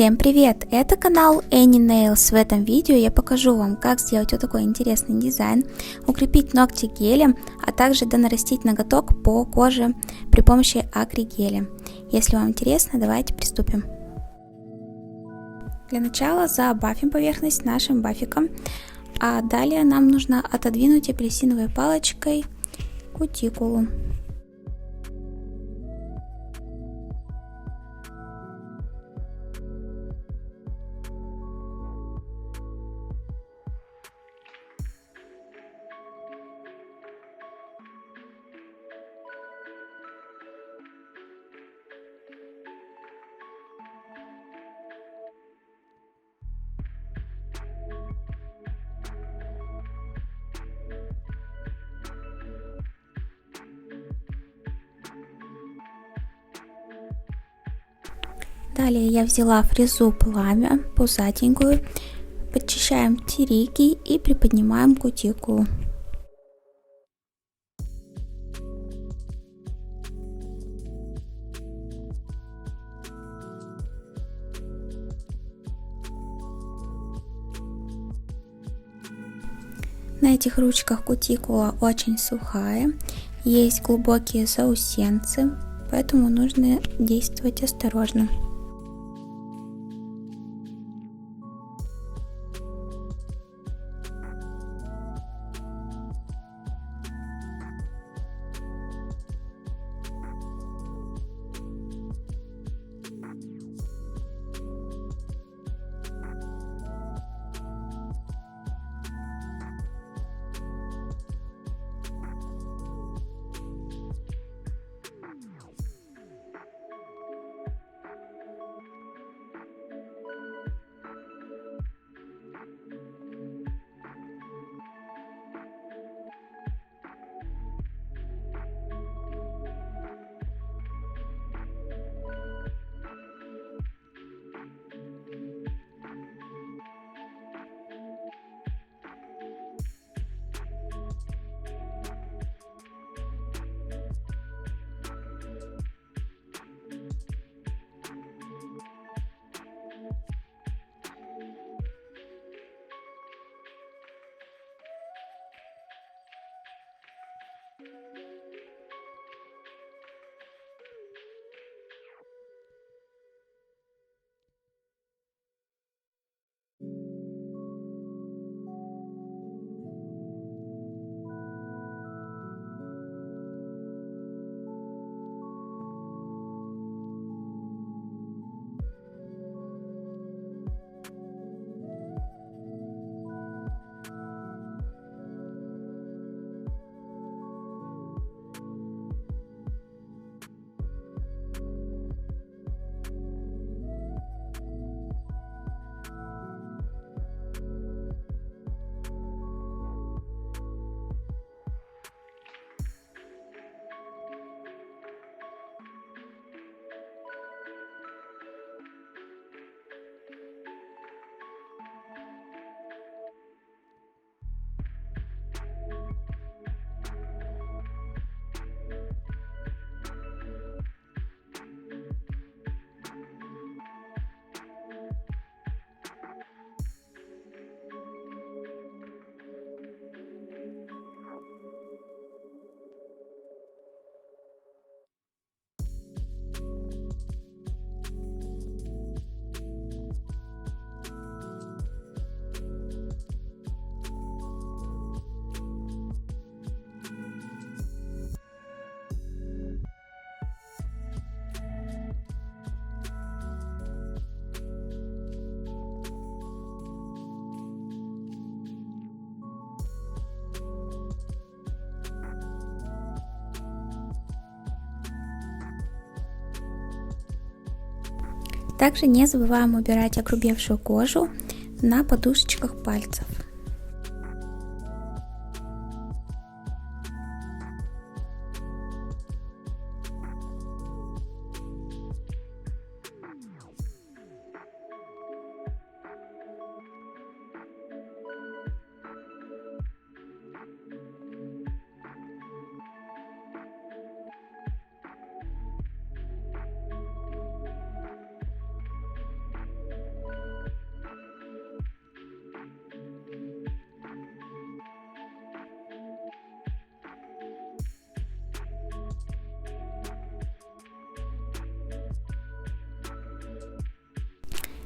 Всем привет! Это канал Any Nails. В этом видео я покажу вам, как сделать вот такой интересный дизайн, укрепить ногти гелем, а также донарастить ноготок по коже при помощи акригеля. Если вам интересно, давайте приступим. Для начала забафим поверхность нашим бафиком, а далее нам нужно отодвинуть апельсиновой палочкой кутикулу. Далее я взяла фрезу пламя, пузатенькую, подчищаем тирики и приподнимаем кутикулу. На этих ручках кутикула очень сухая, есть глубокие заусенцы, поэтому нужно действовать осторожно. Также не забываем убирать огрубевшую кожу на подушечках пальцев.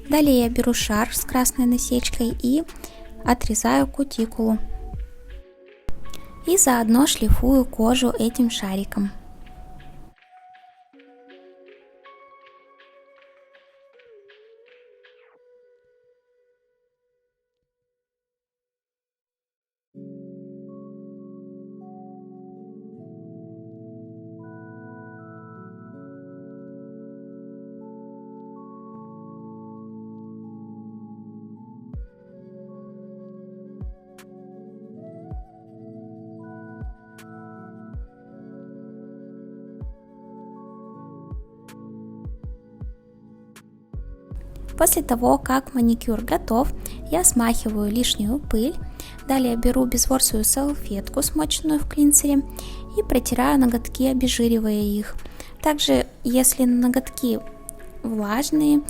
Далее я беру шарф с красной насечкой и отрезаю кутикулу. И заодно шлифую кожу этим шариком. После того, как маникюр готов, я смахиваю лишнюю пыль. Далее беру безворсовую салфетку, смоченную в клинсере, и протираю ноготки, обезжиривая их. Также, если ноготки влажные,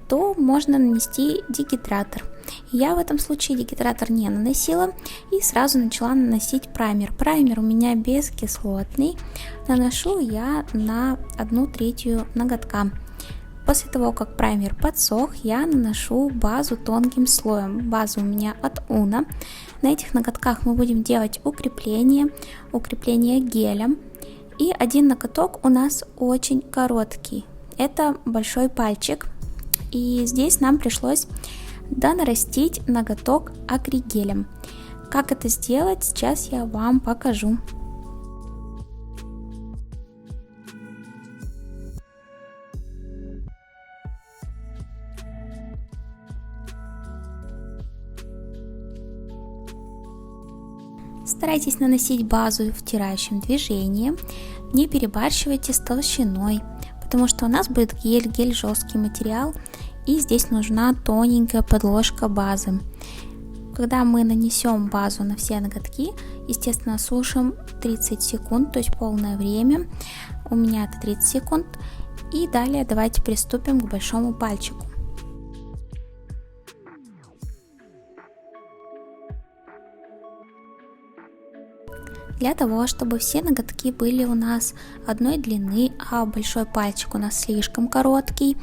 то можно нанести дегидратор. Я в этом случае дегидратор не наносила и сразу начала наносить праймер. Праймер у меня бескислотный. Наношу я на 1/3 ноготка. После того, как праймер подсох, я наношу базу тонким слоем. База у меня от Уна. На этих ноготках мы будем делать укрепление гелем. И один ноготок у нас очень короткий. Это большой пальчик. И здесь нам пришлось донарастить ноготок акригелем. Как это сделать, сейчас я вам покажу. Старайтесь наносить базу втирающим движением, не перебарщивайте с толщиной, потому что у нас будет гель жесткий материал, и здесь нужна тоненькая подложка базы. Когда мы нанесем базу на все ноготки, естественно, сушим 30 секунд, то есть полное время, у меня это 30 секунд, и далее давайте приступим к большому пальчику. Для того, чтобы все ноготки были у нас одной длины, а большой пальчик у нас слишком короткий,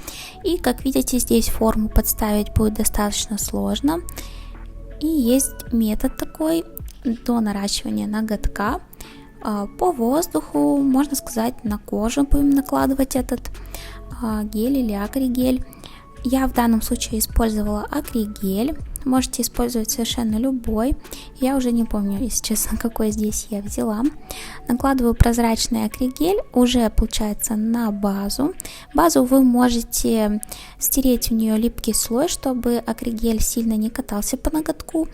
и как видите, здесь форму подставить будет достаточно сложно. И есть метод такой до наращивания ноготка. По воздуху, можно сказать, на кожу будем накладывать этот гель или акригель. Я в данном случае использовала акригель. Можете использовать совершенно любой. Я уже не помню, если честно, какой здесь я взяла. Накладываю прозрачный акригель уже, получается, на базу. Базу вы можете стереть в нее липкий слой, чтобы акригель сильно не катался по ноготку,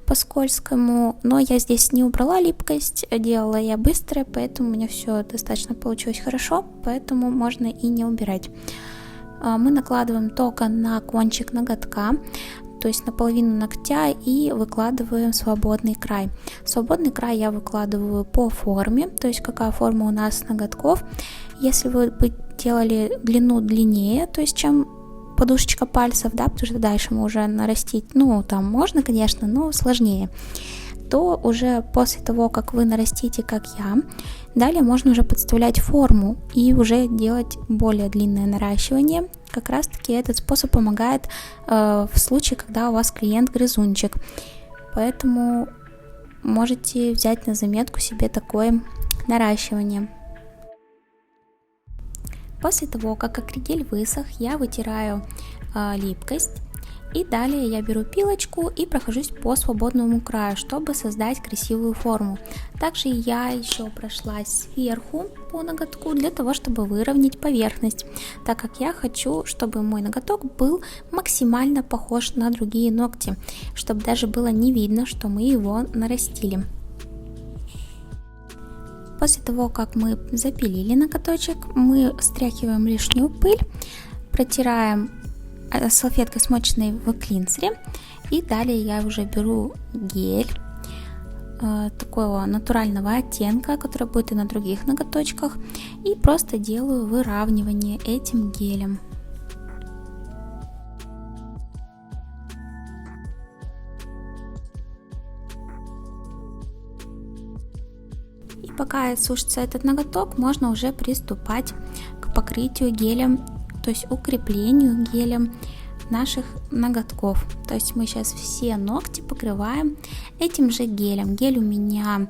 по скользкому. Но я здесь не убрала липкость, делала я быстро, поэтому у меня все достаточно получилось хорошо, поэтому можно и не убирать. Мы накладываем только на кончик ноготка, то есть на половину ногтя, и выкладываем свободный край. Свободный край я выкладываю по форме, то есть какая форма у нас ноготков. Если вы бы делали длину длиннее, то есть чем подушечка пальцев, да, потому что дальше мы уже нарастить, там можно, конечно, но сложнее, то уже после того, как вы нарастите, как я, далее можно уже подставлять форму и уже делать более длинное наращивание. Как раз таки этот способ помогает в случае, когда у вас клиент грызунчик. Поэтому можете взять на заметку себе такое наращивание. После того, как акригель высох, я вытираю липкость. И далее я беру пилочку и прохожусь по свободному краю, чтобы создать красивую форму. Также я еще прошлась сверху по ноготку для того, чтобы выровнять поверхность, так как я хочу, чтобы мой ноготок был максимально похож на другие ногти, чтобы даже было не видно, что мы его нарастили. После того, как мы запилили ноготочек, мы стряхиваем лишнюю пыль, протираем салфеткой, смоченной в клинсере, и далее я уже беру гель такого натурального оттенка, который будет и на других ноготочках, и просто делаю выравнивание этим гелем. И пока сушится этот ноготок, можно уже приступать к покрытию гелем, то есть укреплению гелем наших ноготков. То есть мы сейчас все ногти покрываем этим же гелем. Гель у меня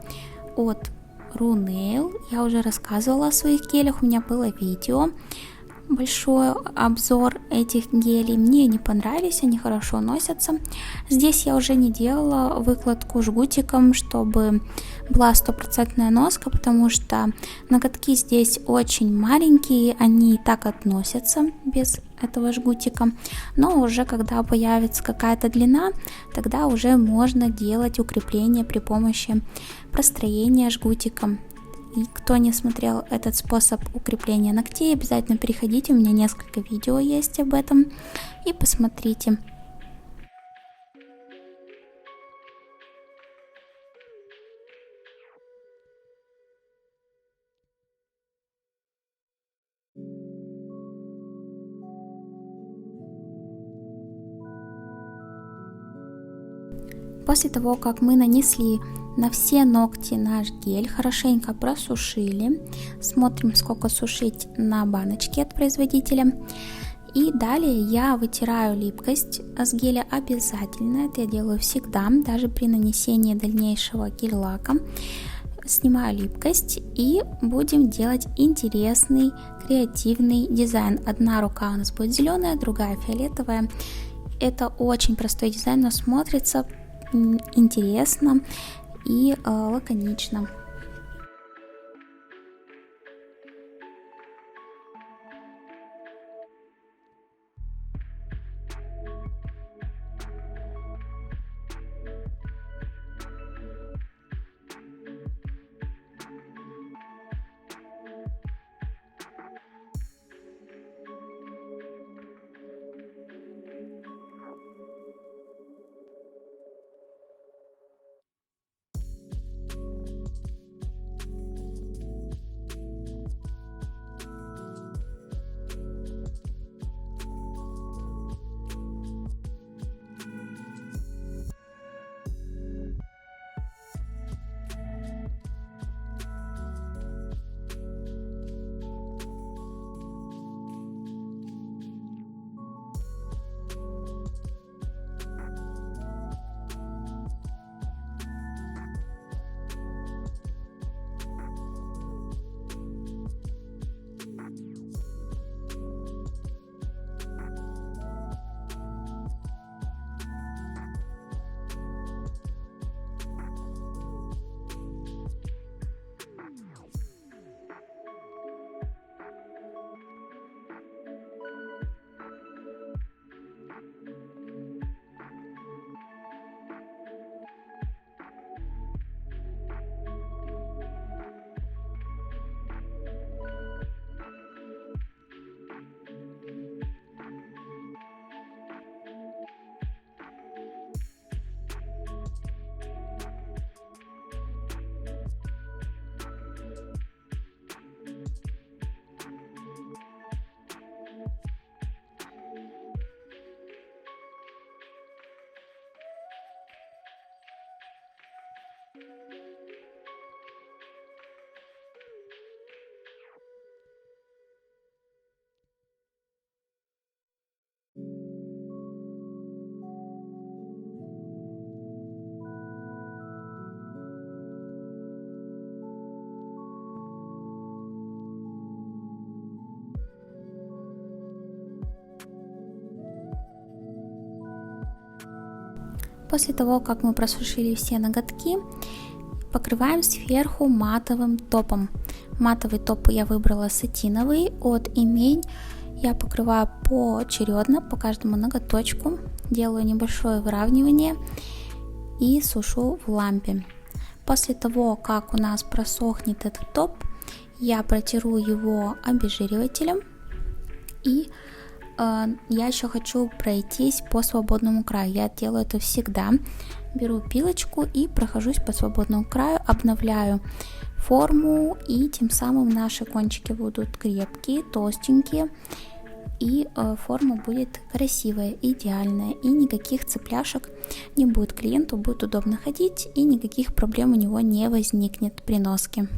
от Runail. Я уже рассказывала о своих гелях, у меня было видео, большой обзор этих гелей. Мне они понравились, они хорошо носятся. Здесь я уже не делала выкладку жгутиком, чтобы была стопроцентная носка, потому что ноготки здесь очень маленькие, они и так относятся без этого жгутика. Но уже когда появится какая-то длина, тогда уже можно делать укрепление при помощи простроения жгутиком. И кто не смотрел этот способ укрепления ногтей, обязательно переходите, у меня несколько видео есть об этом, и посмотрите. После того, как мы нанесли на все ногти наш гель, хорошенько просушили, смотрим, сколько сушить на баночке от производителя. И далее я вытираю липкость с геля обязательно, это я делаю всегда, даже при нанесении дальнейшего гель-лака. Снимаю липкость и будем делать интересный креативный дизайн. Одна рука у нас будет зеленая, другая фиолетовая. Это очень простой дизайн, но смотрится интересно и лаконично. После того, как мы просушили все ноготки, покрываем сверху матовым топом. Матовый топ я выбрала сатиновый от Имень. Я покрываю поочередно по каждому ноготочку, делаю небольшое выравнивание и сушу в лампе. После того, как у нас просохнет этот топ, я протиру его обезжиривателем и я еще хочу пройтись по свободному краю. Я делаю это всегда. Беру пилочку и прохожусь по свободному краю, обновляю форму, и тем самым наши кончики будут крепкие, толстенькие, и форма будет красивая, идеальная, и никаких цепляшек не будет. Клиенту будет удобно ходить, и никаких проблем у него не возникнет при носке.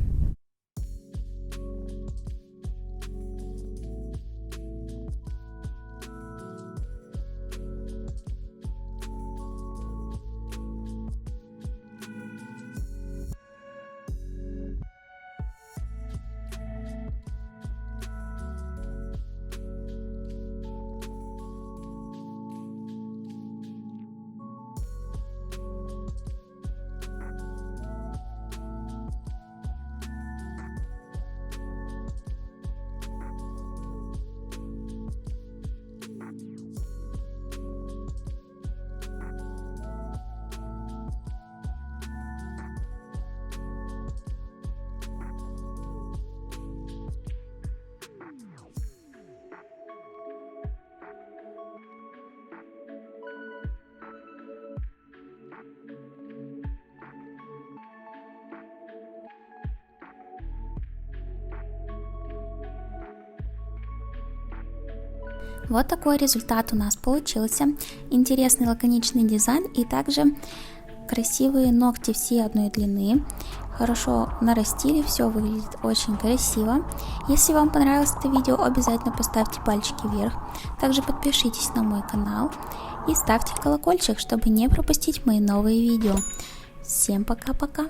Вот такой результат у нас получился. Интересный лаконичный дизайн и также красивые ногти все одной длины. Хорошо нарастили, все выглядит очень красиво. Если вам понравилось это видео, обязательно поставьте пальчики вверх. Также подпишитесь на мой канал и ставьте колокольчик, чтобы не пропустить мои новые видео. Всем пока-пока!